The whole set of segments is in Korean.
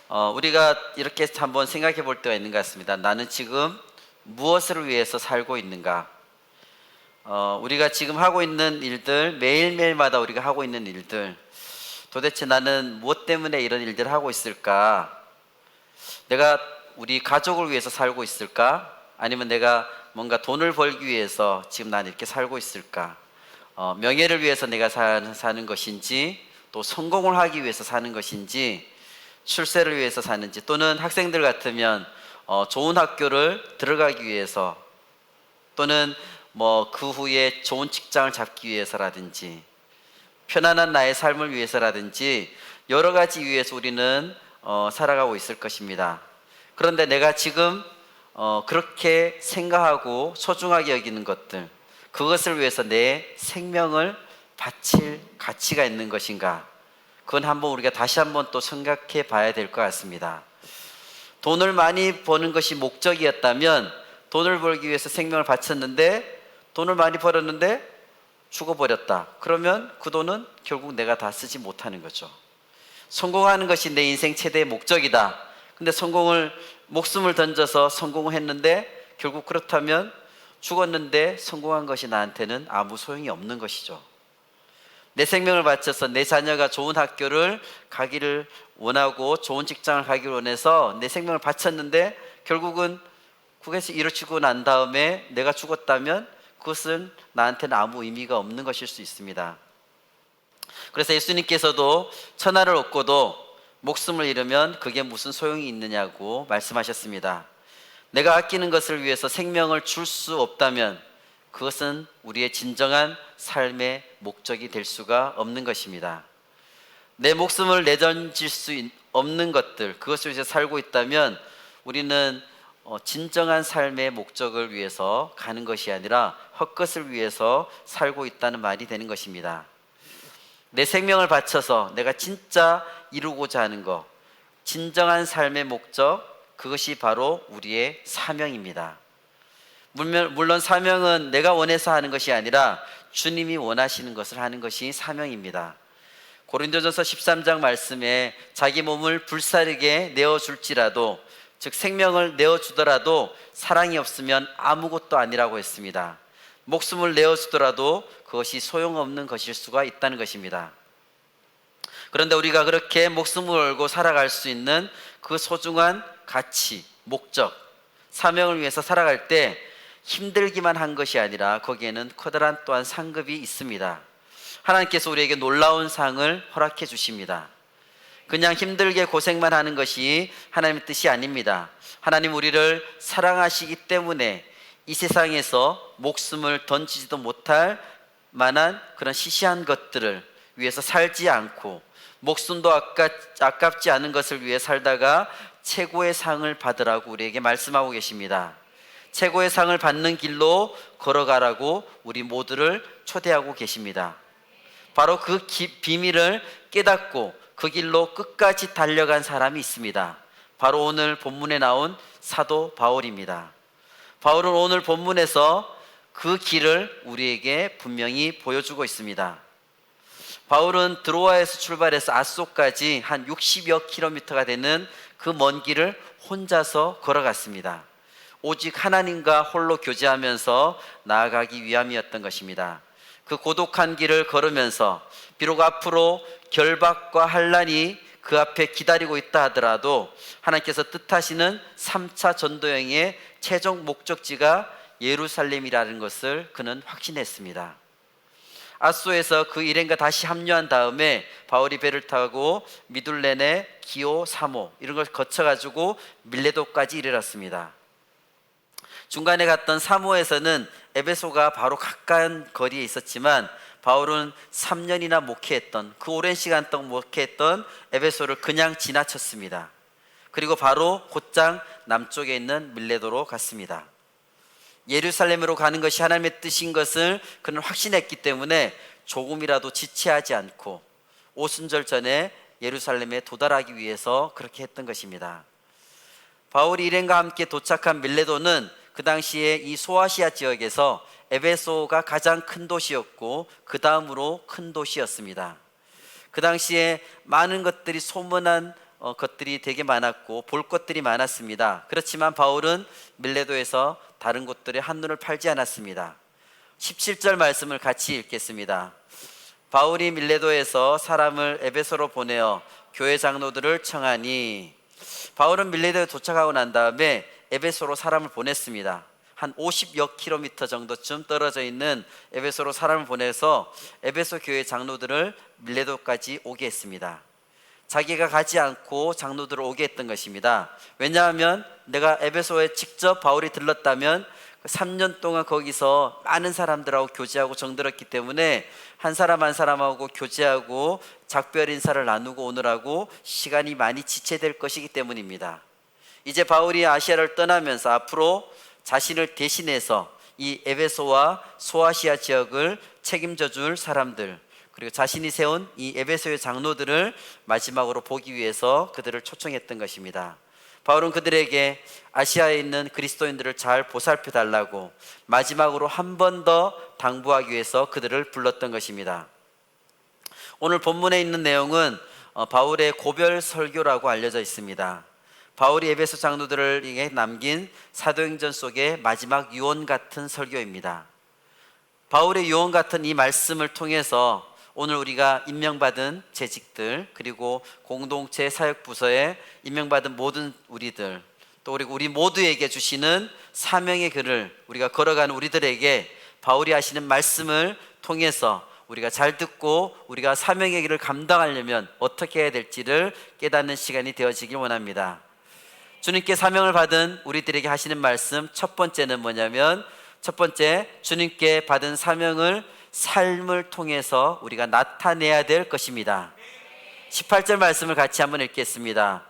우리가 이렇게 한번 생각해 볼 때가 있는 것 같습니다. 나는 지금 무엇을 위해서 살고 있는가? 우리가 지금 하고 있는 일들, 매일매일마다 우리가 하고 있는 일들, 도대체 나는 무엇 때문에 이런 일들을 하고 있을까? 내가 우리 가족을 위해서 살고 있을까? 아니면 내가 뭔가 돈을 벌기 위해서 지금 난 이렇게 살고 있을까? 명예를 위해서 내가 사는 것인지, 또 성공을 하기 위해서 사는 것인지, 출세를 위해서 사는지, 또는 학생들 같으면 좋은 학교를 들어가기 위해서, 또는 뭐 그 후에 좋은 직장을 잡기 위해서라든지, 편안한 나의 삶을 위해서라든지 여러 가지 위해서 우리는 살아가고 있을 것입니다. 그런데 내가 지금 그렇게 생각하고 소중하게 여기는 것들, 그것을 위해서 내 생명을 바칠 가치가 있는 것인가? 그건 한번 우리가 다시 한번 또 생각해 봐야 될 것 같습니다. 돈을 많이 버는 것이 목적이었다면 돈을 벌기 위해서 생명을 바쳤는데, 돈을 많이 벌었는데 죽어버렸다. 그러면 그 돈은 결국 내가 다 쓰지 못하는 거죠. 성공하는 것이 내 인생 최대의 목적이다. 근데 목숨을 던져서 성공을 했는데 결국 그렇다면 죽었는데 성공한 것이 나한테는 아무 소용이 없는 것이죠. 내 생명을 바쳐서 내 자녀가 좋은 학교를 가기를 원하고 좋은 직장을 가기를 원해서 내 생명을 바쳤는데 결국은 그것이 이루어지고 난 다음에 내가 죽었다면 그것은 나한테는 아무 의미가 없는 것일 수 있습니다. 그래서 예수님께서도 천하를 얻고도 목숨을 잃으면 그게 무슨 소용이 있느냐고 말씀하셨습니다. 내가 아끼는 것을 위해서 생명을 줄 수 없다면 그것은 우리의 진정한 삶의 목적이 될 수가 없는 것입니다. 내 목숨을 내던질 수 없는 것들, 그것을 위해서 살고 있다면 우리는 진정한 삶의 목적을 위해서 가는 것이 아니라 헛것을 위해서 살고 있다는 말이 되는 것입니다. 내 생명을 바쳐서 내가 진짜 이루고자 하는 것, 진정한 삶의 목적, 그것이 바로 우리의 사명입니다. 물론 사명은 내가 원해서 하는 것이 아니라 주님이 원하시는 것을 하는 것이 사명입니다. 고린도전서 13장 말씀에 자기 몸을 불사르게 내어줄지라도, 즉 생명을 내어주더라도 사랑이 없으면 아무것도 아니라고 했습니다. 목숨을 내어주더라도 그것이 소용없는 것일 수가 있다는 것입니다. 그런데 우리가 그렇게 목숨을 걸고 살아갈 수 있는 그 소중한 가치, 목적, 사명을 위해서 살아갈 때 힘들기만 한 것이 아니라 거기에는 커다란 또한 상급이 있습니다. 하나님께서 우리에게 놀라운 상을 허락해 주십니다. 그냥 힘들게 고생만 하는 것이 하나님의 뜻이 아닙니다. 하나님 우리를 사랑하시기 때문에 이 세상에서 목숨을 던지지도 못할 만한 그런 시시한 것들을 위해서 살지 않고, 목숨도 아깝지 않은 것을 위해 살다가 최고의 상을 받으라고 우리에게 말씀하고 계십니다. 최고의 상을 받는 길로 걸어가라고 우리 모두를 초대하고 계십니다. 바로 그 비밀을 깨닫고 그 길로 끝까지 달려간 사람이 있습니다. 바로 오늘 본문에 나온 사도 바울입니다. 바울은 오늘 본문에서 그 길을 우리에게 분명히 보여주고 있습니다. 바울은 드로아에서 출발해서 아소까지 한 60여 킬로미터가 되는 그 먼 길을 혼자서 걸어갔습니다. 오직 하나님과 홀로 교제하면서 나아가기 위함이었던 것입니다. 그 고독한 길을 걸으면서 비록 앞으로 결박과 환난이 그 앞에 기다리고 있다 하더라도 하나님께서 뜻하시는 3차 전도여행의 최종 목적지가 예루살렘이라는 것을 그는 확신했습니다. 아소에서 그 일행과 다시 합류한 다음에 바울이 배를 타고 미둘렌의 기오, 사모 이런 걸 거쳐가지고 밀레도까지 이르렀습니다. 중간에 갔던 사모에서는 에베소가 바로 가까운 거리에 있었지만 바울은 3년이나 목회했던, 그 오랜 시간 동안 목회했던 에베소를 그냥 지나쳤습니다. 그리고 바로 곧장 남쪽에 있는 밀레도로 갔습니다. 예루살렘으로 가는 것이 하나님의 뜻인 것을 그는 확신했기 때문에 조금이라도 지체하지 않고 오순절 전에 예루살렘에 도달하기 위해서 그렇게 했던 것입니다. 바울이 일행과 함께 도착한 밀레도는 그 당시에 이 소아시아 지역에서 에베소가 가장 큰 도시였고 그 다음으로 큰 도시였습니다. 그 당시에 많은 것들이 소문난 것들이 되게 많았고 볼 것들이 많았습니다. 그렇지만 바울은 밀레도에서 다른 곳들에 한눈을 팔지 않았습니다. 17절 말씀을 같이 읽겠습니다. 바울이 밀레도에서 사람을 에베소로 보내어 교회 장로들을 청하니, 바울은 밀레도에 도착하고 난 다음에 에베소로 사람을 보냈습니다. 한 50여 킬로미터 정도쯤 떨어져 있는 에베소로 사람을 보내서 에베소 교회 장로들을 밀레도까지 오게 했습니다. 자기가 가지 않고 장로들을 오게 했던 것입니다. 왜냐하면 내가 에베소에 직접 바울이 들렀다면 3년 동안 거기서 많은 사람들하고 교제하고 정들었기 때문에 한 사람 한 사람하고 교제하고 작별 인사를 나누고 오느라고 시간이 많이 지체될 것이기 때문입니다. 이제 바울이 아시아를 떠나면서 앞으로 자신을 대신해서 이 에베소와 소아시아 지역을 책임져 줄 사람들, 그리고 자신이 세운 이 에베소의 장로들을 마지막으로 보기 위해서 그들을 초청했던 것입니다. 바울은 그들에게 아시아에 있는 그리스도인들을 잘 보살펴 달라고 마지막으로 한 번 더 당부하기 위해서 그들을 불렀던 것입니다. 오늘 본문에 있는 내용은 바울의 고별 설교라고 알려져 있습니다. 바울이 에베소 장로들에게 남긴 사도행전 속의 마지막 유언 같은 설교입니다. 바울의 유언 같은 이 말씀을 통해서 오늘 우리가 임명받은 재직들, 그리고 공동체 사역부서에 임명받은 모든 우리들, 또 우리 모두에게 주시는 사명의 글을 우리가 걸어가는 우리들에게 바울이 하시는 말씀을 통해서 우리가 잘 듣고 우리가 사명의 길을 감당하려면 어떻게 해야 될지를 깨닫는 시간이 되어지길 원합니다. 주님께 사명을 받은 우리들에게 하시는 말씀 첫 번째는 뭐냐면, 첫 번째, 주님께 받은 사명을 삶을 통해서 우리가 나타내야 될 것입니다. 18절 말씀을 같이 한번 읽겠습니다.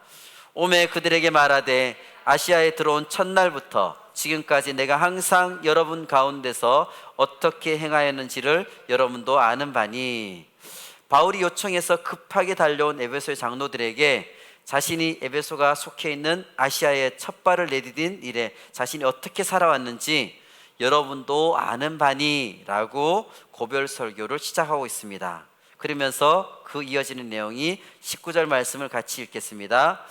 오매 그들에게 말하되 아시아에 들어온 첫날부터 지금까지 내가 항상 여러분 가운데서 어떻게 행하였는지를 여러분도 아는 바니. 바울이 요청해서 급하게 달려온 에베소의 장로들에게 자신이 에베소가 속해 있는 아시아에 첫 발을 내디딘 일에 자신이 어떻게 살아왔는지 여러분도 아는 바니 라고 고별 설교를 시작하고 있습니다. 그러면서 그 이어지는 내용이 19절 말씀을 같이 읽겠습니다.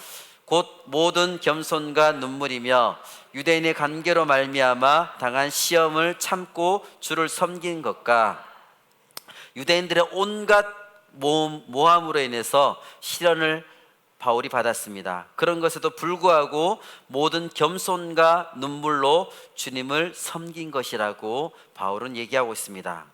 곧 모든 겸손과 눈물이며 유대인의 관계로 말미암아 당한 시험을 참고 주를 섬긴 것과 유대인들의 온갖 모함으로 인해서 시련을 바울이 받았습니다. 그런 것에도 불구하고 모든 겸손과 눈물로 주님을 섬긴 것이라고 바울은 얘기하고 있습니다.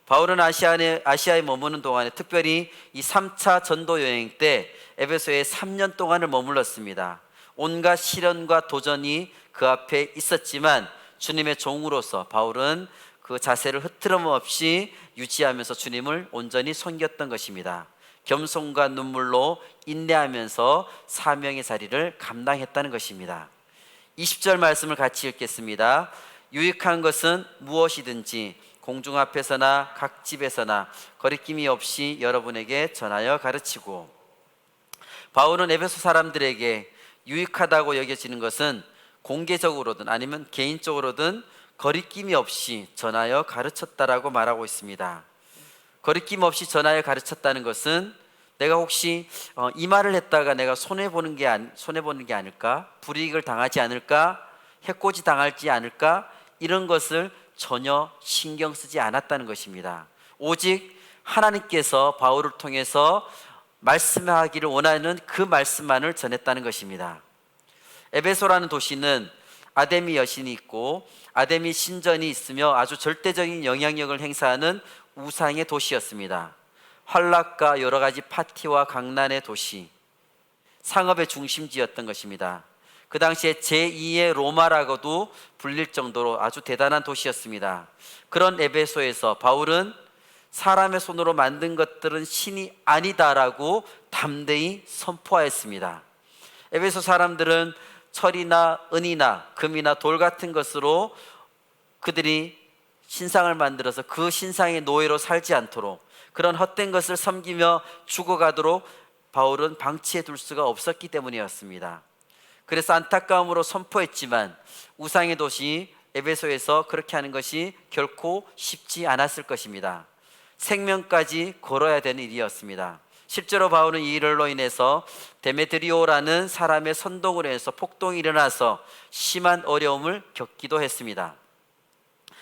바울은 아시아에 머무는 동안에 특별히 이 3차 전도 여행 때 에베소에 3년 동안을 머물렀습니다. 온갖 시련과 도전이 그 앞에 있었지만 주님의 종으로서 바울은 그 자세를 흐트럼 없이 유지하면서 주님을 온전히 섬겼던 것입니다. 겸손과 눈물로 인내하면서 사명의 자리를 감당했다는 것입니다. 20절 말씀을 같이 읽겠습니다. 유익한 것은 무엇이든지 공중 앞에서나 각 집에서나 거리낌이 없이 여러분에게 전하여 가르치고. 바울은 에베소 사람들에게 유익하다고 여겨지는 것은 공개적으로든 아니면 개인적으로든 거리낌이 없이 전하여 가르쳤다라고 말하고 있습니다. 거리낌 없이 전하여 가르쳤다는 것은 내가 혹시 이 말을 했다가 내가 손해보는 게 아닐까? 불이익을 당하지 않을까? 해코지 당할지 않을까? 이런 것을 전혀 신경 쓰지 않았다는 것입니다. 오직 하나님께서 바울을 통해서 말씀하기를 원하는 그 말씀만을 전했다는 것입니다. 에베소라는 도시는 아데미 여신이 있고 아데미 신전이 있으며 아주 절대적인 영향력을 행사하는 우상의 도시였습니다. 환락과 여러 가지 파티와 강난의 도시, 상업의 중심지였던 것입니다. 그 당시에 제2의 로마라고도 불릴 정도로 아주 대단한 도시였습니다. 그런 에베소에서 바울은 사람의 손으로 만든 것들은 신이 아니다라고 담대히 선포하였습니다. 에베소 사람들은 철이나 은이나 금이나 돌 같은 것으로 그들이 신상을 만들어서 그 신상의 노예로 살지 않도록, 그런 헛된 것을 섬기며 죽어가도록 바울은 방치해 둘 수가 없었기 때문이었습니다. 그래서 안타까움으로 선포했지만 우상의 도시 에베소에서 그렇게 하는 것이 결코 쉽지 않았을 것입니다. 생명까지 걸어야 되는 일이었습니다. 실제로 바울은 이 일로 인해서 데메드리오라는 사람의 선동으로 인해서 폭동이 일어나서 심한 어려움을 겪기도 했습니다.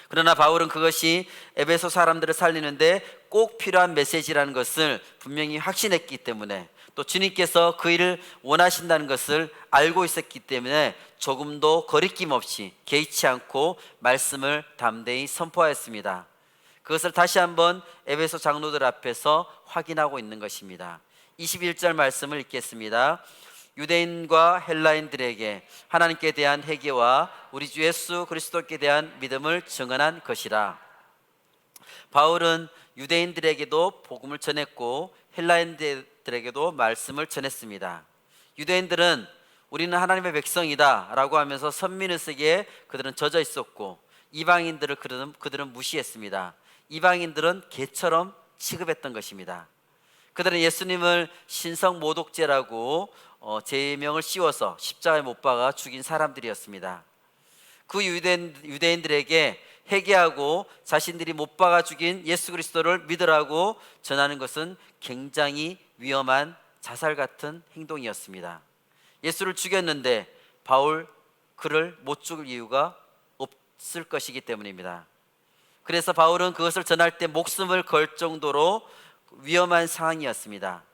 그러나 바울은 그것이 에베소 사람들을 살리는데 꼭 필요한 메시지라는 것을 분명히 확신했기 때문에, 또 주님께서 그 일을 원하신다는 것을 알고 있었기 때문에 조금도 거리낌 없이 개의치 않고 말씀을 담대히 선포하였습니다. 그것을 다시 한번 에베소 장로들 앞에서 확인하고 있는 것입니다. 21절 말씀을 읽겠습니다. 유대인과 헬라인들에게 하나님께 대한 회개와 우리 주 예수 그리스도께 대한 믿음을 증언한 것이라. 바울은 유대인들에게도 복음을 전했고 헬라인들에게도 말씀을 전했습니다. 유대인들은 우리는 하나님의 백성이다 라고 하면서 선민의식에 그들은 젖어 있었고, 이방인들을 그들은 무시했습니다. 이방인들은 개처럼 취급했던 것입니다. 그들은 예수님을 신성모독죄라고 제명을 씌워서 십자가에 못 박아 죽인 사람들이었습니다. 그 유대인들에게 회개하고 자신들이 못 박아 죽인 예수 그리스도를 믿으라고 전하는 것은 굉장히 위험한 자살 같은 행동이었습니다. 예수를 죽였는데 바울 그를 못 죽일 이유가 없을 것이기 때문입니다. 그래서 바울은 그것을 전할 때 목숨을 걸 정도로 위험한 상황이었습니다.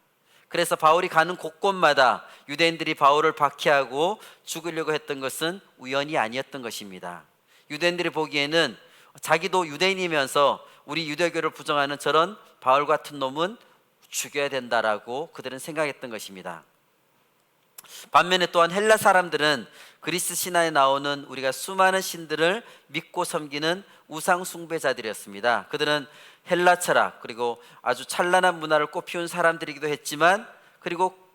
그래서 바울이 가는 곳곳마다 유대인들이 바울을 박해하고 죽이려고 했던 것은 우연이 아니었던 것입니다. 유대인들이 보기에는 자기도 유대인이면서 우리 유대교를 부정하는 저런 바울 같은 놈은 죽여야 된다라고 그들은 생각했던 것입니다. 반면에 또한 헬라 사람들은 그리스 신화에 나오는 우리가 수많은 신들을 믿고 섬기는 우상 숭배자들이었습니다. 그들은 헬라 철학 그리고 아주 찬란한 문화를 꽃피운 사람들이기도 했지만,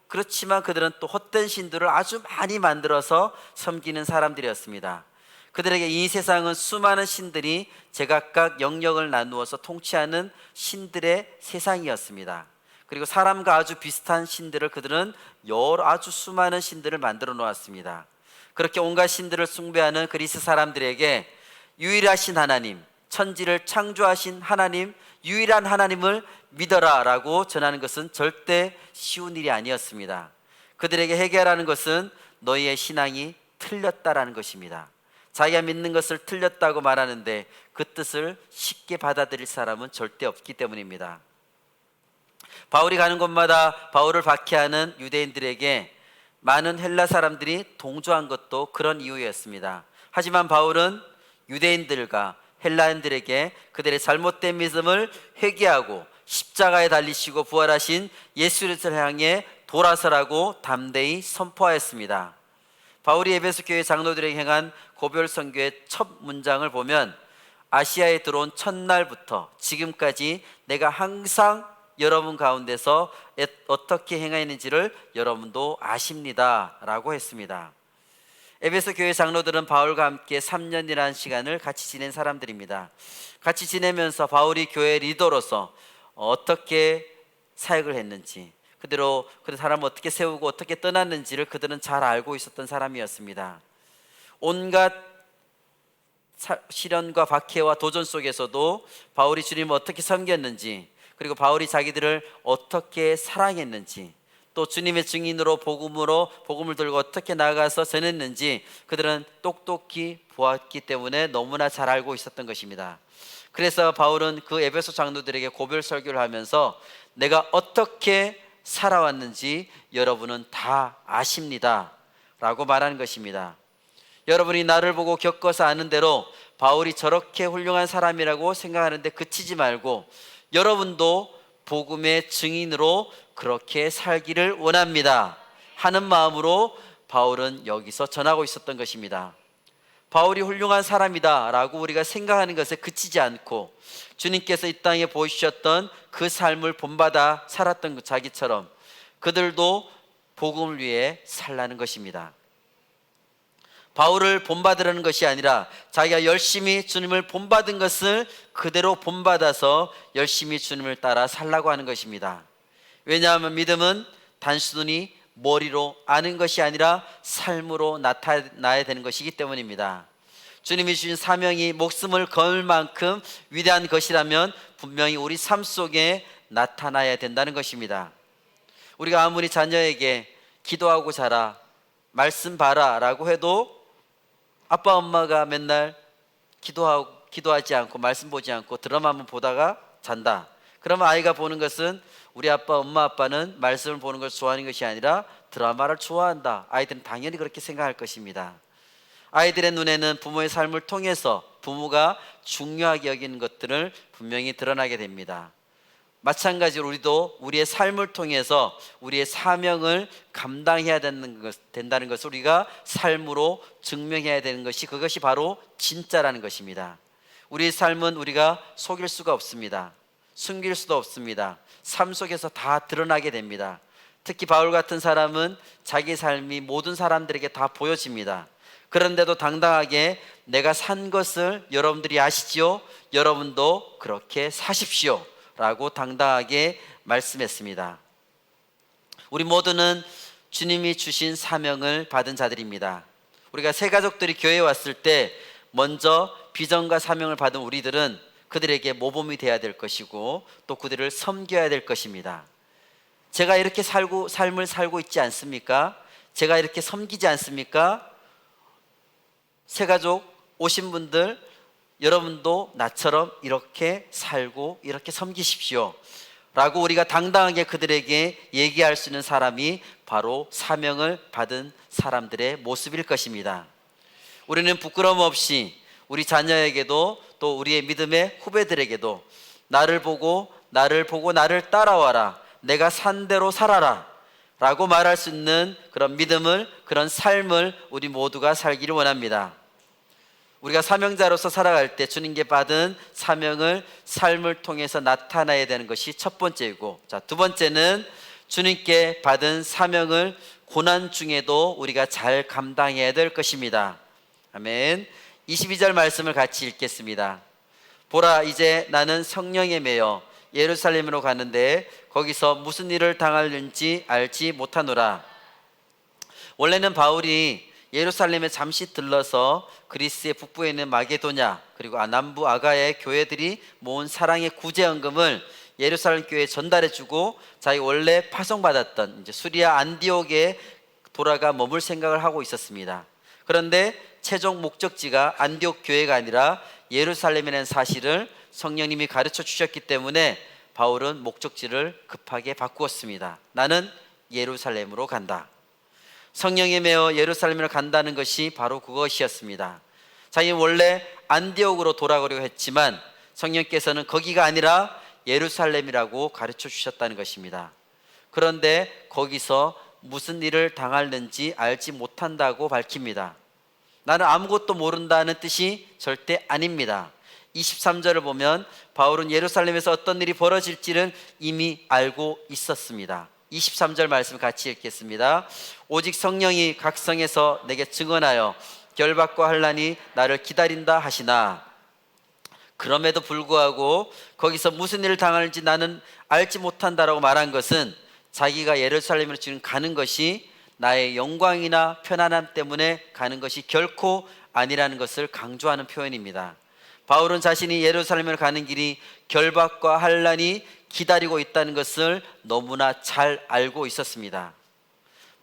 그렇지만 그들은 또 헛된 신들을 아주 많이 만들어서 섬기는 사람들이었습니다. 그들에게 이 세상은 수많은 신들이 제각각 영역을 나누어서 통치하는 신들의 세상이었습니다. 그리고 사람과 아주 비슷한 신들을 그들은 여러 아주 수많은 신들을 만들어 놓았습니다. 그렇게 온갖 신들을 숭배하는 그리스 사람들에게 유일하신 하나님, 천지를 창조하신 하나님, 유일한 하나님을 믿어라 라고 전하는 것은 절대 쉬운 일이 아니었습니다. 그들에게 회개하라는 것은 너희의 신앙이 틀렸다라는 것입니다. 자기가 믿는 것을 틀렸다고 말하는데 그 뜻을 쉽게 받아들일 사람은 절대 없기 때문입니다. 바울이 가는 곳마다 바울을 박해하는 유대인들에게 많은 헬라 사람들이 동조한 것도 그런 이유였습니다. 하지만 바울은 유대인들과 헬라인들에게 그들의 잘못된 믿음을 회개하고 십자가에 달리시고 부활하신 예수를 향해 돌아서라고 담대히 선포하였습니다. 바울이 에베소 교회 장로들에게 행한 고별 선교의 첫 문장을 보면, 아시아에 들어온 첫날부터 지금까지 내가 항상 여러분 가운데서 어떻게 행하였는지를 여러분도 아십니다 라고 했습니다. 에베소 교회 장로들은 바울과 함께 3년이라는 시간을 같이 지낸 사람들입니다. 같이 지내면서 바울이 교회 리더로서 어떻게 사역을 했는지, 그대로 그 사람을 어떻게 세우고 어떻게 떠났는지를 그들은 잘 알고 있었던 사람이었습니다. 온갖 시련과 박해와 도전 속에서도 바울이 주님을 어떻게 섬겼는지, 그리고 바울이 자기들을 어떻게 사랑했는지, 또 주님의 증인으로 복음을 들고 어떻게 나아가서 전했는지 그들은 똑똑히 보았기 때문에 너무나 잘 알고 있었던 것입니다. 그래서 바울은 그 에베소 장로들에게 고별 설교를 하면서 내가 어떻게 살아왔는지 여러분은 다 아십니다 라고 말하는 것입니다. 여러분이 나를 보고 겪어서 아는 대로 바울이 저렇게 훌륭한 사람이라고 생각하는데 그치지 말고 여러분도 복음의 증인으로 그렇게 살기를 원합니다 하는 마음으로 바울은 여기서 전하고 있었던 것입니다. 바울이 훌륭한 사람이다 라고 우리가 생각하는 것에 그치지 않고 주님께서 이 땅에 보여주셨던 그 삶을 본받아 살았던 자기처럼 그들도 복음을 위해 살라는 것입니다. 바울을 본받으라는 것이 아니라 자기가 열심히 주님을 본받은 것을 그대로 본받아서 열심히 주님을 따라 살라고 하는 것입니다. 왜냐하면 믿음은 단순히 머리로 아는 것이 아니라 삶으로 나타나야 되는 것이기 때문입니다. 주님이 주신 사명이 목숨을 걸 만큼 위대한 것이라면 분명히 우리 삶 속에 나타나야 된다는 것입니다. 우리가 아무리 자녀에게 기도하고 자라, 말씀 봐라 라고 해도 아빠 엄마가 맨날 기도하지 않고 말씀 보지 않고 드라마만 보다가 잔다. 그러면 아이가 보는 것은 우리 엄마 아빠는 말씀을 보는 것을 좋아하는 것이 아니라 드라마를 좋아한다. 아이들은 당연히 그렇게 생각할 것입니다. 아이들의 눈에는 부모의 삶을 통해서 부모가 중요하게 여기는 것들을 분명히 드러나게 됩니다. 마찬가지로 우리도 우리의 삶을 통해서 우리의 사명을 감당해야 된다는 것을 우리가 삶으로 증명해야 되는 것이, 그것이 바로 진짜라는 것입니다. 우리의 삶은 우리가 속일 수가 없습니다. 숨길 수도 없습니다. 삶 속에서 다 드러나게 됩니다. 특히 바울 같은 사람은 자기 삶이 모든 사람들에게 다 보여집니다. 그런데도 당당하게 내가 산 것을 여러분들이 아시지요? 여러분도 그렇게 사십시오 라고 당당하게 말씀했습니다. 우리 모두는 주님이 주신 사명을 받은 자들입니다. 우리가 새 가족들이 교회에 왔을 때 먼저 비전과 사명을 받은 우리들은 그들에게 모범이 되어야 될 것이고 또 그들을 섬겨야 될 것입니다. 제가 이렇게 삶을 살고 있지 않습니까? 제가 이렇게 섬기지 않습니까? 새 가족 오신 분들, 여러분도 나처럼 이렇게 살고 이렇게 섬기십시오 라고 우리가 당당하게 그들에게 얘기할 수 있는 사람이 바로 사명을 받은 사람들의 모습일 것입니다. 우리는 부끄러움 없이 우리 자녀에게도 또 우리의 믿음의 후배들에게도 나를 보고 나를 따라와라, 내가 산 대로 살아라 라고 말할 수 있는 그런 믿음을, 그런 삶을 우리 모두가 살기를 원합니다. 우리가 사명자로서 살아갈 때 주님께 받은 사명을 삶을 통해서 나타나야 되는 것이 첫 번째이고, 두 번째는 주님께 받은 사명을 고난 중에도 우리가 잘 감당해야 될 것입니다. 아멘. 22절 말씀을 같이 읽겠습니다. 보라, 이제 나는 성령에 매여 예루살렘으로 가는데 거기서 무슨 일을 당할는지 알지 못하노라. 원래는 바울이 예루살렘에 잠시 들러서 그리스의 북부에 있는 마게도냐 그리고 남부 아가야의 교회들이 모은 사랑의 구제헌금을 예루살렘 교회에 전달해주고 자기 원래 파송받았던 이제 수리아 안디옥에 돌아가 머물 생각을 하고 있었습니다. 그런데 최종 목적지가 안디옥 교회가 아니라 예루살렘이라는 사실을 성령님이 가르쳐 주셨기 때문에 바울은 목적지를 급하게 바꾸었습니다. 나는 예루살렘으로 간다. 성령에 매어 예루살렘으로 간다는 것이 바로 그것이었습니다. 자기는 원래 안디옥으로 돌아가려고 했지만 성령께서는 거기가 아니라 예루살렘이라고 가르쳐 주셨다는 것입니다. 그런데 거기서 무슨 일을 당할는지 알지 못한다고 밝힙니다. 나는 아무것도 모른다는 뜻이 절대 아닙니다. 23절을 보면 바울은 예루살렘에서 어떤 일이 벌어질지를 이미 알고 있었습니다. 23절 말씀 같이 읽겠습니다. 오직 성령이 각 성에서 내게 증언하여 결박과 환난이 나를 기다린다 하시나, 그럼에도 불구하고 거기서 무슨 일을 당할지 나는 알지 못한다라고 말한 것은 자기가 예루살렘으로 지금 가는 것이 나의 영광이나 편안함 때문에 가는 것이 결코 아니라는 것을 강조하는 표현입니다. 바울은 자신이 예루살렘으로 가는 길이 결박과 환난이 기다리고 있다는 것을 너무나 잘 알고 있었습니다.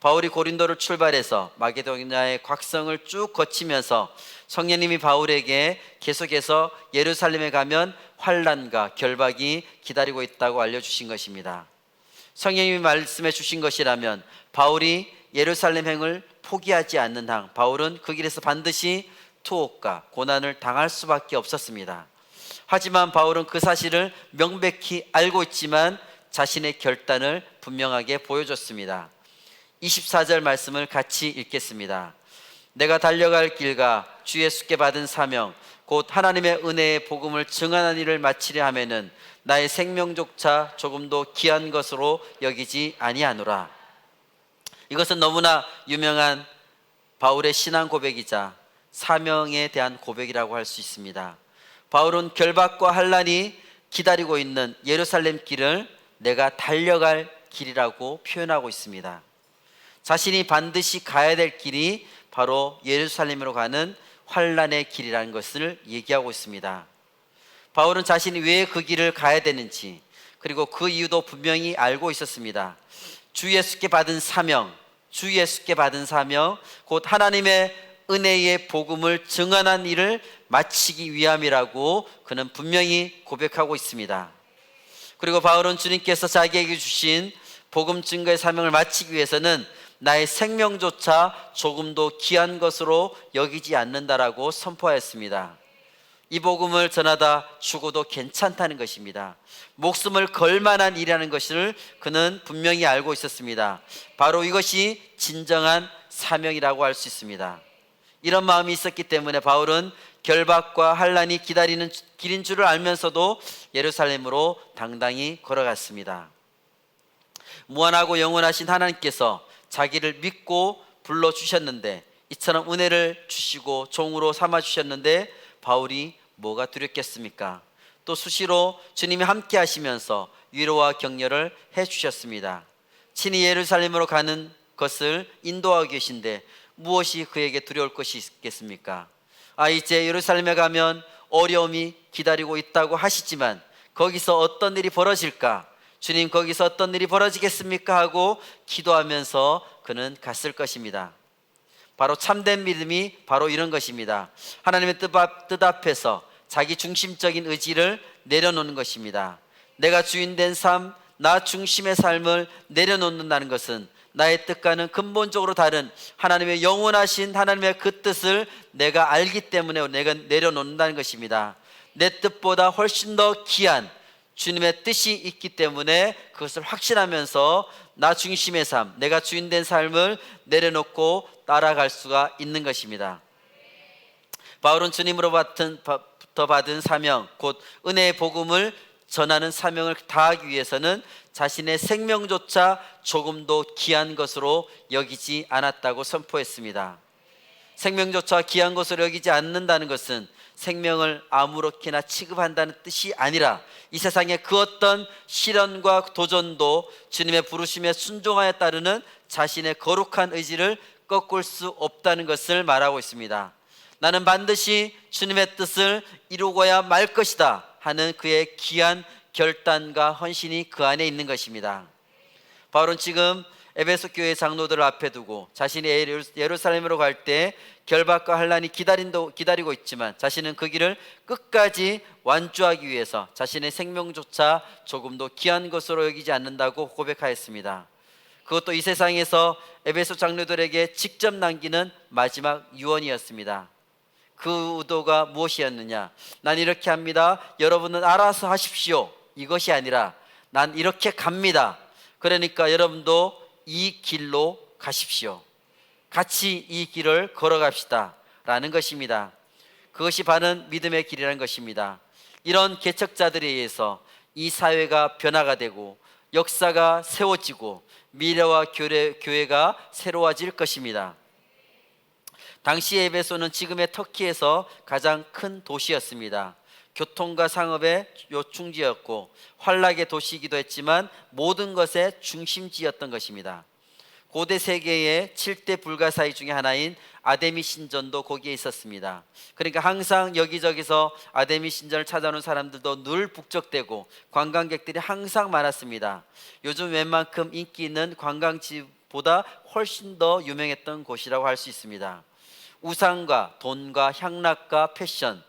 바울이 고린도를 출발해서 마게도냐의 곽성을 쭉 거치면서 성령님이 바울에게 계속해서 예루살렘에 가면 환난과 결박이 기다리고 있다고 알려주신 것입니다. 성령님이 말씀해 주신 것이라면 바울이 예루살렘행을 포기하지 않는 한 바울은 그 길에서 반드시 투옥과 고난을 당할 수밖에 없었습니다. 하지만 바울은 그 사실을 명백히 알고 있지만 자신의 결단을 분명하게 보여줬습니다. 24절 말씀을 같이 읽겠습니다. 내가 달려갈 길과 주 예수께 받은 사명 곧 하나님의 은혜의 복음을 증언하는 일을 마치려 하면은 나의 생명조차 조금도 귀한 것으로 여기지 아니하노라. 이것은 너무나 유명한 바울의 신앙 고백이자 사명에 대한 고백이라고 할 수 있습니다. 바울은 결박과 환난이 기다리고 있는 예루살렘 길을 내가 달려갈 길이라고 표현하고 있습니다. 자신이 반드시 가야 될 길이 바로 예루살렘으로 가는 환난의 길이라는 것을 얘기하고 있습니다. 바울은 자신이 왜 그 길을 가야 되는지 그리고 그 이유도 분명히 알고 있었습니다. 주 예수께 받은 사명, 주 예수께 받은 사명, 곧 하나님의 은혜의 복음을 증언한 일을 마치기 위함이라고 그는 분명히 고백하고 있습니다. 그리고 바울은 주님께서 자기에게 주신 복음 증거의 사명을 마치기 위해서는 나의 생명조차 조금도 귀한 것으로 여기지 않는다라고 선포하였습니다. 이 복음을 전하다 죽어도 괜찮다는 것입니다. 목숨을 걸 만한 일이라는 것을 그는 분명히 알고 있었습니다. 바로 이것이 진정한 사명이라고 할 수 있습니다. 이런 마음이 있었기 때문에 바울은 결박과 환난이 기다리는 길인 줄을 알면서도 예루살렘으로 당당히 걸어갔습니다. 무한하고 영원하신 하나님께서 자기를 믿고 불러주셨는데, 이처럼 은혜를 주시고 종으로 삼아주셨는데 바울이 뭐가 두렵겠습니까? 또 수시로 주님이 함께 하시면서 위로와 격려를 해주셨습니다. 친히 예루살렘으로 가는 것을 인도하고 계신데 무엇이 그에게 두려울 것이 있겠습니까? 이제 예루살렘에 가면 어려움이 기다리고 있다고 하시지만 거기서 어떤 일이 벌어질까? 주님, 거기서 어떤 일이 벌어지겠습니까? 하고 기도하면서 그는 갔을 것입니다. 바로 참된 믿음이 바로 이런 것입니다. 하나님의 뜻 앞에서 자기 중심적인 의지를 내려놓는 것입니다. 내가 주인된 삶, 나 중심의 삶을 내려놓는다는 것은 나의 뜻과는 근본적으로 다른 하나님의 영원하신 하나님의 그 뜻을 내가 알기 때문에 내가 내려놓는다는 것입니다. 내 뜻보다 훨씬 더 귀한 주님의 뜻이 있기 때문에 그것을 확신하면서 나 중심의 삶, 내가 주인된 삶을 내려놓고 따라갈 수가 있는 것입니다. 바울은 주님으로부터 받은 사명, 곧 은혜의 복음을 전하는 사명을 다하기 위해서는 자신의 생명조차 조금도 귀한 것으로 여기지 않았다고 선포했습니다. 생명조차 귀한 것으로 여기지 않는다는 것은 생명을 아무렇게나 취급한다는 뜻이 아니라 이 세상의 그 어떤 시련과 도전도 주님의 부르심에 순종하여 따르는 자신의 거룩한 의지를 꺾을 수 없다는 것을 말하고 있습니다. 나는 반드시 주님의 뜻을 이루고야 말 것이다 하는 그의 귀한 결단과 헌신이 그 안에 있는 것입니다. 바울은 지금 에베소 교회 장로들을 앞에 두고 자신이 예루살렘으로 갈 때 결박과 환난이 기다리고 있지만 자신은 그 길을 끝까지 완주하기 위해서 자신의 생명조차 조금도 귀한 것으로 여기지 않는다고 고백하였습니다. 그것도 이 세상에서 에베소 장로들에게 직접 남기는 마지막 유언이었습니다. 그 의도가 무엇이었느냐? 난 이렇게 합니다. 여러분은 알아서 하십시오. 이것이 아니라 난 이렇게 갑니다. 그러니까 여러분도 이 길로 가십시오. 같이 이 길을 걸어갑시다 라는 것입니다. 그것이 바른 믿음의 길이라는 것입니다. 이런 개척자들에 의해서 이 사회가 변화가 되고 역사가 세워지고 미래와 교회가 새로워질 것입니다. 당시 에베소는 지금의 터키에서 가장 큰 도시였습니다. 교통과 상업의 요충지였고 환락의 도시이기도 했지만 모든 것의 중심지였던 것입니다. 고대 세계의 7대 불가사의 중에 하나인 아데미 신전도 거기에 있었습니다. 그러니까 항상 여기저기서 아데미 신전을 찾아오는 사람들도 늘 북적대고 관광객들이 항상 많았습니다. 요즘 웬만큼 인기 있는 관광지보다 훨씬 더 유명했던 곳이라고 할 수 있습니다. 우상과 돈과 향락과 패션,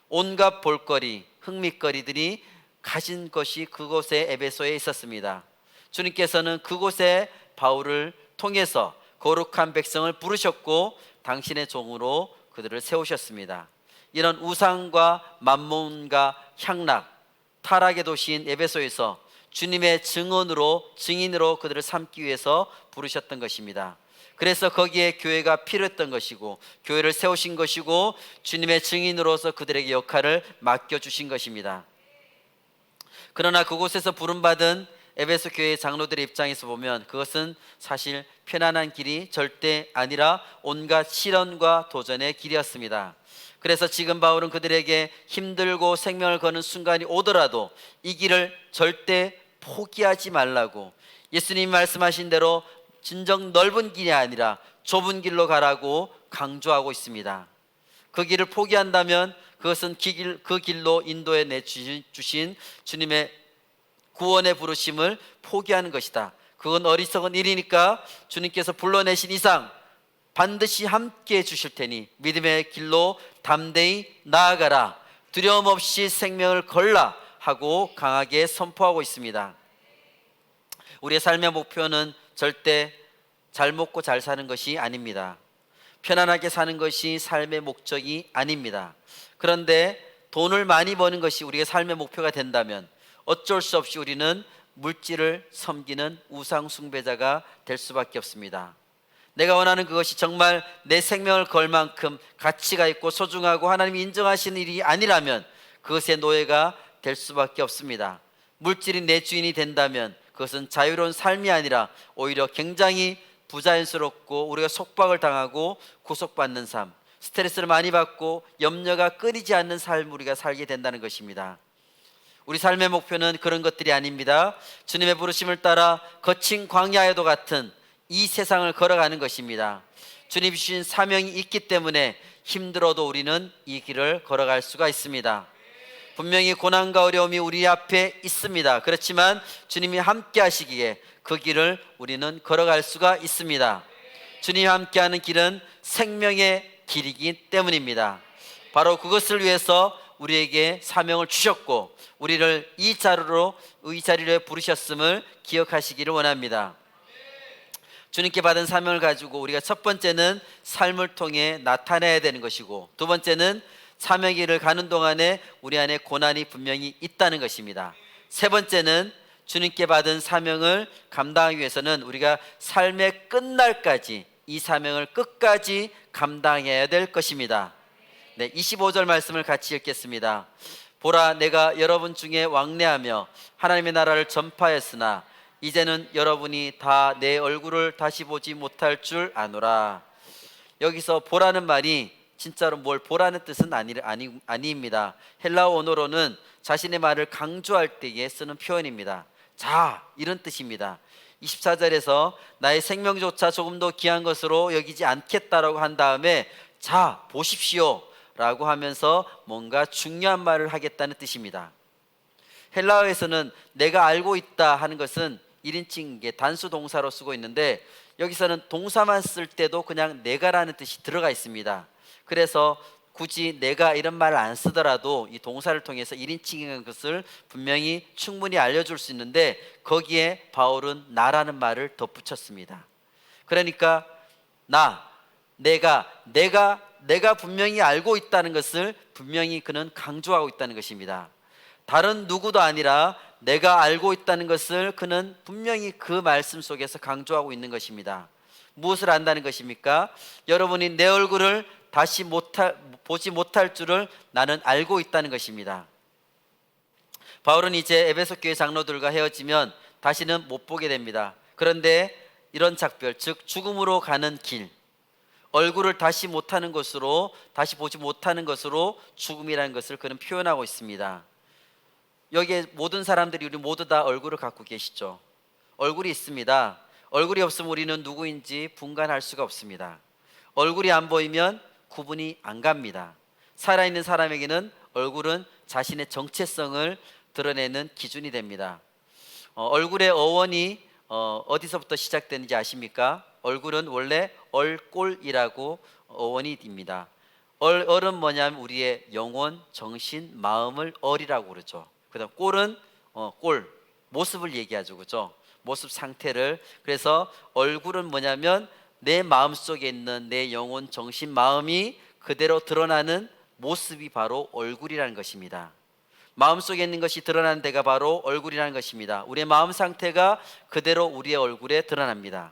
온갖 볼거리, 흥미거리들이 가진 것이 그곳에 에베소에 있었습니다. 주님께서는 그곳에 바울을 통해서 거룩한 백성을 부르셨고 당신의 종으로 그들을 세우셨습니다. 이런 우상과 만몬과 향락, 타락의 도시인 에베소에서 주님의 증인으로 그들을 삼기 위해서 부르셨던 것입니다. 그래서 거기에 교회가 필요했던 것이고 교회를 세우신 것이고 주님의 증인으로서 그들에게 역할을 맡겨주신 것입니다. 그러나 그곳에서 부름받은 에베소 교회의 장로들의 입장에서 보면 그것은 사실 편안한 길이 절대 아니라 온갖 시련과 도전의 길이었습니다. 그래서 지금 바울은 그들에게 힘들고 생명을 거는 순간이 오더라도 이 길을 절대 포기하지 말라고, 예수님이 말씀하신 대로 진정 넓은 길이 아니라 좁은 길로 가라고 강조하고 있습니다. 그 길을 포기한다면 그것은 그 길로 인도해 내주신 주님의 구원의 부르심을 포기하는 것이다. 그건 어리석은 일이니까 주님께서 불러내신 이상 반드시 함께 해 주실 테니 믿음의 길로 담대히 나아가라. 두려움 없이 생명을 걸라 하고 강하게 선포하고 있습니다. 우리의 삶의 목표는 절대 잘 먹고 잘 사는 것이 아닙니다. 편안하게 사는 것이 삶의 목적이 아닙니다. 그런데 돈을 많이 버는 것이 우리의 삶의 목표가 된다면 어쩔 수 없이 우리는 물질을 섬기는 우상 숭배자가 될 수밖에 없습니다. 내가 원하는 그것이 정말 내 생명을 걸 만큼 가치가 있고 소중하고 하나님이 인정하시는 일이 아니라면 그것의 노예가 될 수밖에 없습니다. 물질이 내 주인이 된다면 그것은 자유로운 삶이 아니라 오히려 굉장히 부자연스럽고 우리가 속박을 당하고 구속받는 삶, 스트레스를 많이 받고 염려가 끊이지 않는 삶을 우리가 살게 된다는 것입니다. 우리 삶의 목표는 그런 것들이 아닙니다. 주님의 부르심을 따라 거친 광야에도 같은 이 세상을 걸어가는 것입니다. 주님이 주신 사명이 있기 때문에 힘들어도 우리는 이 길을 걸어갈 수가 있습니다. 분명히 고난과 어려움이 우리 앞에 있습니다. 그렇지만 주님이 함께 하시기에 그 길을 우리는 걸어갈 수가 있습니다. 주님이 함께하는 길은 생명의 길이기 때문입니다. 바로 그것을 위해서 우리에게 사명을 주셨고 우리를 이 자리로 부르셨음을 기억하시기를 원합니다. 주님께 받은 사명을 가지고 우리가 첫 번째는 삶을 통해 나타내야 되는 것이고, 두 번째는 사명의 길을 가는 동안에 우리 안에 고난이 분명히 있다는 것입니다. 세 번째는 주님께 받은 사명을 감당하기 위해서는 우리가 삶의 끝날까지 이 사명을 끝까지 감당해야 될 것입니다. 25절 말씀을 같이 읽겠습니다. 보라, 내가 여러분 중에 왕래하며 하나님의 나라를 전파했으나 이제는 여러분이 다 내 얼굴을 다시 보지 못할 줄 아노라. 여기서 보라는 말이 진짜로 뭘 보라는 뜻은 아닙니다. 헬라어 언어로는 자신의 말을 강조할 때에 쓰는 표현입니다. 자, 이런 뜻입니다. 24절에서 나의 생명조차 조금 더 귀한 것으로 여기지 않겠다라고 한 다음에 자, 보십시오 라고 하면서 뭔가 중요한 말을 하겠다는 뜻입니다. 헬라어에서는 내가 알고 있다 하는 것은 1인칭 단수 동사로 쓰고 있는데 여기서는 동사만 쓸 때도 그냥 내가라는 뜻이 들어가 있습니다. 그래서 굳이 내가 이런 말을 안 쓰더라도 이 동사를 통해서 1인칭인 것을 분명히 충분히 알려줄 수 있는데 거기에 바울은 나라는 말을 덧붙였습니다. 그러니까 내가 분명히 알고 있다는 것을 분명히 그는 강조하고 있다는 것입니다. 다른 누구도 아니라 내가 알고 있다는 것을 그는 분명히 그 말씀 속에서 강조하고 있는 것입니다. 무엇을 안다는 것입니까? 여러분이 내 얼굴을 다시 보지 못할 줄을 나는 알고 있다는 것입니다. 바울은 이제 에베소 교회 장로들과 헤어지면 다시는 못 보게 됩니다. 그런데 이런 작별, 즉 죽음으로 가는 길, 얼굴을 다시 보지 못하는 것으로 죽음이라는 것을 그는 표현하고 있습니다. 여기에 모든 사람들이 우리 모두 다 얼굴을 갖고 계시죠. 얼굴이 있습니다. 얼굴이 없으면 우리는 누구인지 분간할 수가 없습니다. 얼굴이 안 보이면 구분이 안 갑니다. 살아있는 사람에게는 얼굴은 자신의 정체성을 드러내는 기준이 됩니다. 얼굴의 어원이 어디서부터 시작되는지 아십니까? 얼굴은 원래 얼꼴이라고 어원이입니다. 얼은 뭐냐면 우리의 영혼, 정신, 마음을 얼이라고 그러죠. 그다음 꼴은 모습을 얘기하죠, 그죠? 모습 상태를. 그래서 얼굴은 뭐냐면 내 마음 속에 있는 내 영혼, 정신, 마음이 그대로 드러나는 모습이 바로 얼굴이라는 것입니다. 마음 속에 있는 것이 드러나는 데가 바로 얼굴이라는 것입니다. 우리의 마음 상태가 그대로 우리의 얼굴에 드러납니다.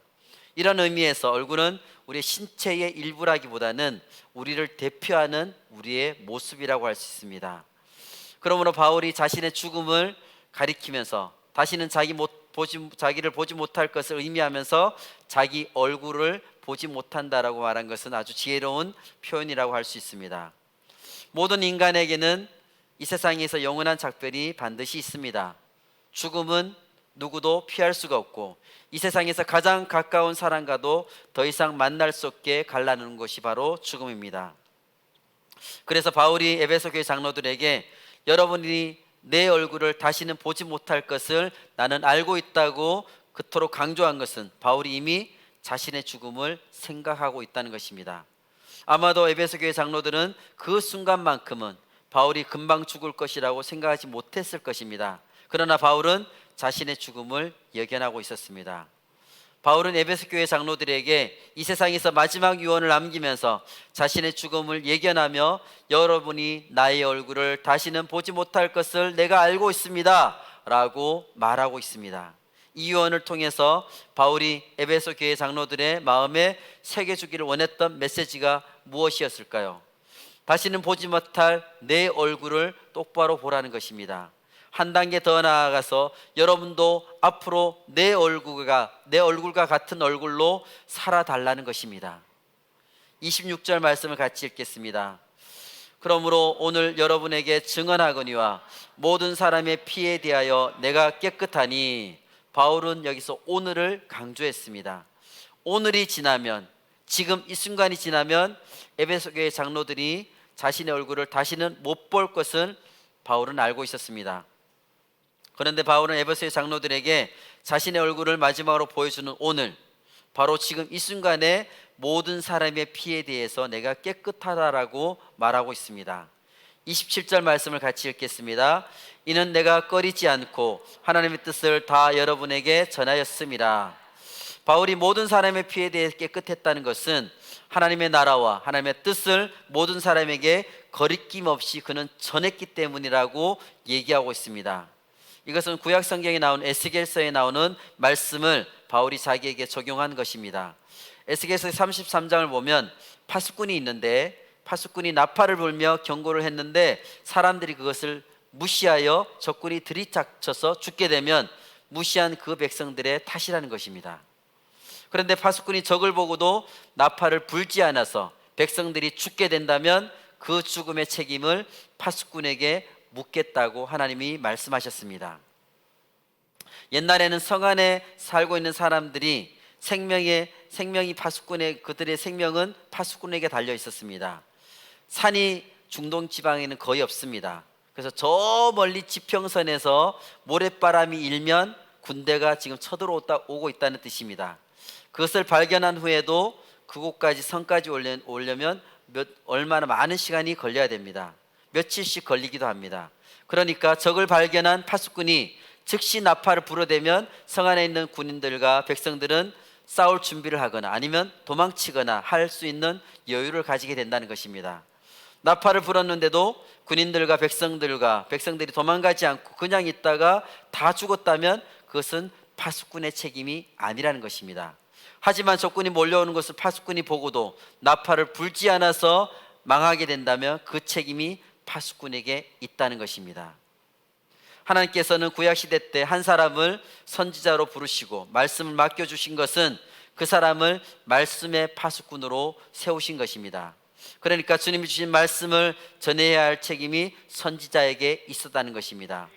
이런 의미에서 얼굴은 우리의 신체의 일부라기보다는 우리를 대표하는 우리의 모습이라고 할 수 있습니다. 그러므로 바울이 자신의 죽음을 가리키면서 다시는 자기를 보지 못할 것을 의미하면서 자기 얼굴을 보지 못한다라고 말한 것은 아주 지혜로운 표현이라고 할 수 있습니다. 모든 인간에게는 이 세상에서 영원한 작별이 반드시 있습니다. 죽음은 누구도 피할 수가 없고 이 세상에서 가장 가까운 사람과도 더 이상 만날 수 없게 갈라놓는 것이 바로 죽음입니다. 그래서 바울이 에베소 교회 장로들에게 여러분이 내 얼굴을 다시는 보지 못할 것을 나는 알고 있다고 그토록 강조한 것은 바울이 이미 자신의 죽음을 생각하고 있다는 것입니다. 아마도 에베소 교회 장로들은 그 순간만큼은 바울이 금방 죽을 것이라고 생각하지 못했을 것입니다. 그러나 바울은 자신의 죽음을 예견하고 있었습니다. 바울은 에베소 교회 장로들에게 이 세상에서 마지막 유언을 남기면서 자신의 죽음을 예견하며 여러분이 나의 얼굴을 다시는 보지 못할 것을 내가 알고 있습니다 라고 말하고 있습니다. 이 유언을 통해서 바울이 에베소 교회 장로들의 마음에 새겨주기를 원했던 메시지가 무엇이었을까요? 다시는 보지 못할 내 얼굴을 똑바로 보라는 것입니다. 한 단계 더 나아가서 여러분도 앞으로 내 얼굴과 같은 얼굴로 살아달라는 것입니다. 26절 말씀을 같이 읽겠습니다. 그러므로 오늘 여러분에게 증언하거니와 모든 사람의 피에 대하여 내가 깨끗하니, 바울은 여기서 오늘을 강조했습니다. 오늘이 지나면, 지금 이 순간이 지나면 에베소 교회 장로들이 자신의 얼굴을 다시는 못 볼 것을 바울은 알고 있었습니다. 그런데 바울은 에베소의 장로들에게 자신의 얼굴을 마지막으로 보여주는 오늘, 바로 지금 이 순간에 모든 사람의 피에 대해서 내가 깨끗하다라고 말하고 있습니다. 27절 말씀을 같이 읽겠습니다. 이는 내가 꺼리지 않고 하나님의 뜻을 다 여러분에게 전하였음이라. 바울이 모든 사람의 피에 대해 깨끗했다는 것은 하나님의 나라와 하나님의 뜻을 모든 사람에게 거리낌 없이 그는 전했기 때문이라고 얘기하고 있습니다. 이것은 구약 성경에 나온 에스겔서에 나오는 말씀을 바울이 자기에게 적용한 것입니다. 에스겔서 33장을 보면 파수꾼이 있는데, 파수꾼이 나팔을 불며 경고를 했는데 사람들이 그것을 무시하여 적군이 들이닥쳐서 죽게 되면 무시한 그 백성들의 탓이라는 것입니다. 그런데 파수꾼이 적을 보고도 나팔을 불지 않아서 백성들이 죽게 된다면 그 죽음의 책임을 파수꾼에게 묻겠다고 하나님이 말씀하셨습니다. 옛날에는 성 안에 살고 있는 사람들이 생명이 파수꾼의, 그들의 생명은 파수꾼에게 달려 있었습니다. 산이 중동 지방에는 거의 없습니다. 그래서 저 멀리 지평선에서 모래바람이 일면 군대가 지금 쳐들어오고 있다는 뜻입니다. 그것을 발견한 후에도 그곳까지 성까지 오려면 얼마나 많은 시간이 걸려야 됩니다. 며칠씩 걸리기도 합니다. 그러니까 적을 발견한 파수꾼이 즉시 나팔을 불어대면 성 안에 있는 군인들과 백성들은 싸울 준비를 하거나 아니면 도망치거나 할 수 있는 여유를 가지게 된다는 것입니다. 나팔을 불었는데도 군인들과 백성들이 도망가지 않고 그냥 있다가 다 죽었다면 그것은 파수꾼의 책임이 아니라는 것입니다. 하지만 적군이 몰려오는 것을 파수꾼이 보고도 나팔을 불지 않아서 망하게 된다면 그 책임이 파수꾼에게 있다는 것입니다. 하나님께서는 구약시대 때 한 사람을 선지자로 부르시고 말씀을 맡겨주신 것은 그 사람을 말씀의 파수꾼으로 세우신 것입니다. 그러니까 주님이 주신 말씀을 전해야 할 책임이 선지자에게 있었다는 것입니다.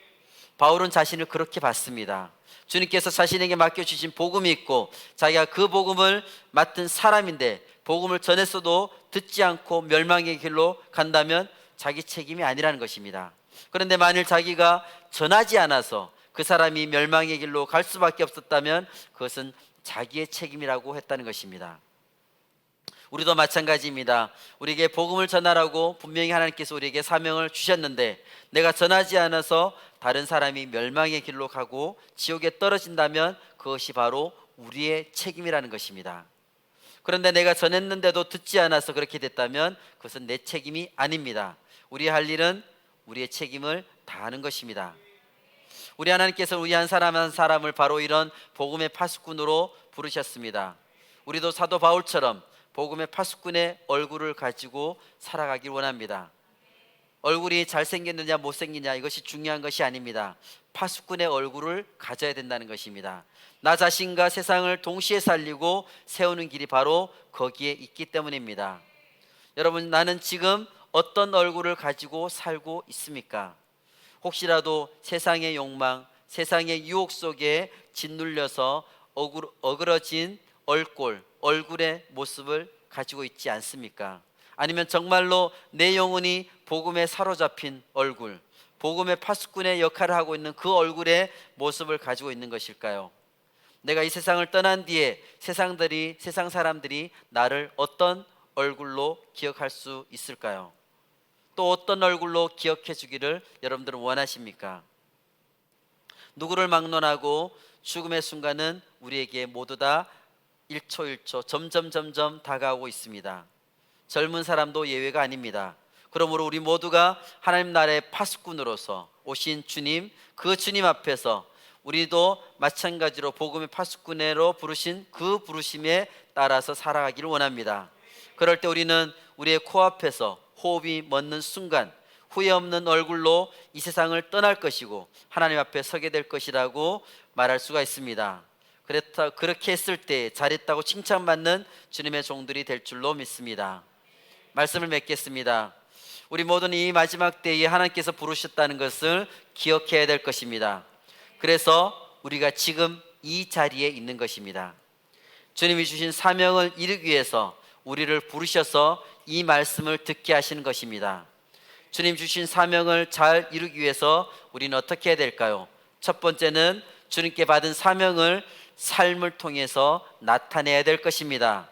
바울은 자신을 그렇게 봤습니다. 주님께서 자신에게 맡겨주신 복음이 있고 자기가 그 복음을 맡은 사람인데 복음을 전했어도 듣지 않고 멸망의 길로 간다면 자기 책임이 아니라는 것입니다. 그런데 만일 자기가 전하지 않아서 그 사람이 멸망의 길로 갈 수밖에 없었다면 그것은 자기의 책임이라고 했다는 것입니다. 우리도 마찬가지입니다. 우리에게 복음을 전하라고 분명히 하나님께서 우리에게 사명을 주셨는데 내가 전하지 않아서 다른 사람이 멸망의 길로 가고 지옥에 떨어진다면 그것이 바로 우리의 책임이라는 것입니다. 그런데 내가 전했는데도 듣지 않아서 그렇게 됐다면 그것은 내 책임이 아닙니다. 우리 할 일은 우리의 책임을 다하는 것입니다. 우리 하나님께서 우리 한 사람 한 사람을 바로 이런 복음의 파수꾼으로 부르셨습니다. 우리도 사도 바울처럼 복음의 파수꾼의 얼굴을 가지고 살아가길 원합니다. 얼굴이 잘생겼느냐 못생기냐 이것이 중요한 것이 아닙니다. 파수꾼의 얼굴을 가져야 된다는 것입니다. 나 자신과 세상을 동시에 살리고 세우는 길이 바로 거기에 있기 때문입니다. 여러분, 나는 지금 어떤 얼굴을 가지고 살고 있습니까? 혹시라도 세상의 욕망, 세상의 유혹 속에 짓눌려서 어그러진 얼굴의 모습을 가지고 있지 않습니까? 아니면 정말로 내 영혼이 복음에 사로잡힌 얼굴, 복음의 파수꾼의 역할을 하고 있는 그 얼굴의 모습을 가지고 있는 것일까요? 내가 이 세상을 떠난 뒤에 세상 사람들이 나를 어떤 얼굴로 기억할 수 있을까요? 또 어떤 얼굴로 기억해 주기를 여러분들은 원하십니까? 누구를 막론하고 죽음의 순간은 우리에게 모두 다 1초 1초 점점 다가오고 있습니다. 젊은 사람도 예외가 아닙니다. 그러므로 우리 모두가 하나님 나라의 파수꾼으로서 오신 주님, 그 주님 앞에서 우리도 마찬가지로 복음의 파수꾼으로 부르신 그 부르심에 따라서 살아가기를 원합니다. 그럴 때 우리는 우리의 코앞에서 호흡이 멎는 순간 후회 없는 얼굴로 이 세상을 떠날 것이고 하나님 앞에 서게 될 것이라고 말할 수가 있습니다. 그렇게 했을 때 잘했다고 칭찬받는 주님의 종들이 될 줄로 믿습니다. 말씀을 맺겠습니다. 우리 모두는 이 마지막 때에 하나님께서 부르셨다는 것을 기억해야 될 것입니다. 그래서 우리가 지금 이 자리에 있는 것입니다. 주님이 주신 사명을 이루기 위해서 우리를 부르셔서 이 말씀을 듣게 하시는 것입니다. 주님 주신 사명을 잘 이루기 위해서 우리는 어떻게 해야 될까요? 첫 번째는 주님께 받은 사명을 삶을 통해서 나타내야 될 것입니다.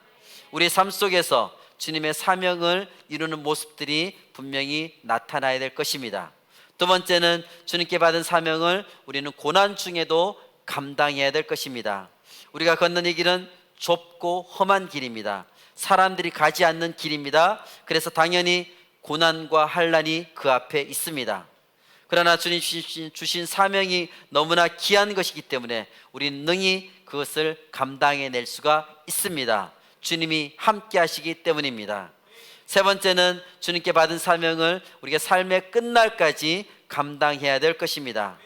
우리 삶 속에서 주님의 사명을 이루는 모습들이 분명히 나타나야 될 것입니다. 두 번째는 주님께 받은 사명을 우리는 고난 중에도 감당해야 될 것입니다. 우리가 걷는 이 길은 좁고 험한 길입니다. 사람들이 가지 않는 길입니다. 그래서 당연히 고난과 환난이 그 앞에 있습니다. 그러나 주님 주신 사명이 너무나 귀한 것이기 때문에 우리는 능히 그것을 감당해낼 수가 있습니다. 주님이 함께 하시기 때문입니다. 세 번째는 주님께 받은 사명을 우리가 삶의 끝날까지 감당해야 될 것입니다.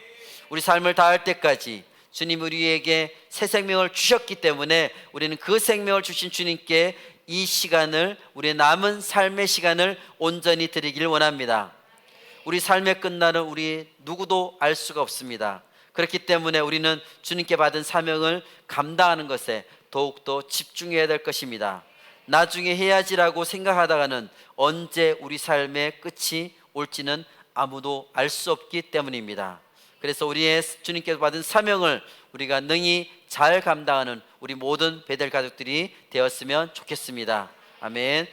우리 삶을 다할 때까지 주님 우리에게 새 생명을 주셨기 때문에 우리는 그 생명을 주신 주님께 이 시간을, 우리의 남은 삶의 시간을 온전히 드리기를 원합니다. 우리 삶의 끝날은 우리 누구도 알 수가 없습니다. 그렇기 때문에 우리는 주님께 받은 사명을 감당하는 것에 더욱더 집중해야 될 것입니다. 나중에 해야지라고 생각하다가는 언제 우리 삶의 끝이 올지는 아무도 알 수 없기 때문입니다. 그래서 우리의 주님께서 받은 사명을 우리가 능히 잘 감당하는 우리 모든 베델 가족들이 되었으면 좋겠습니다. 아멘.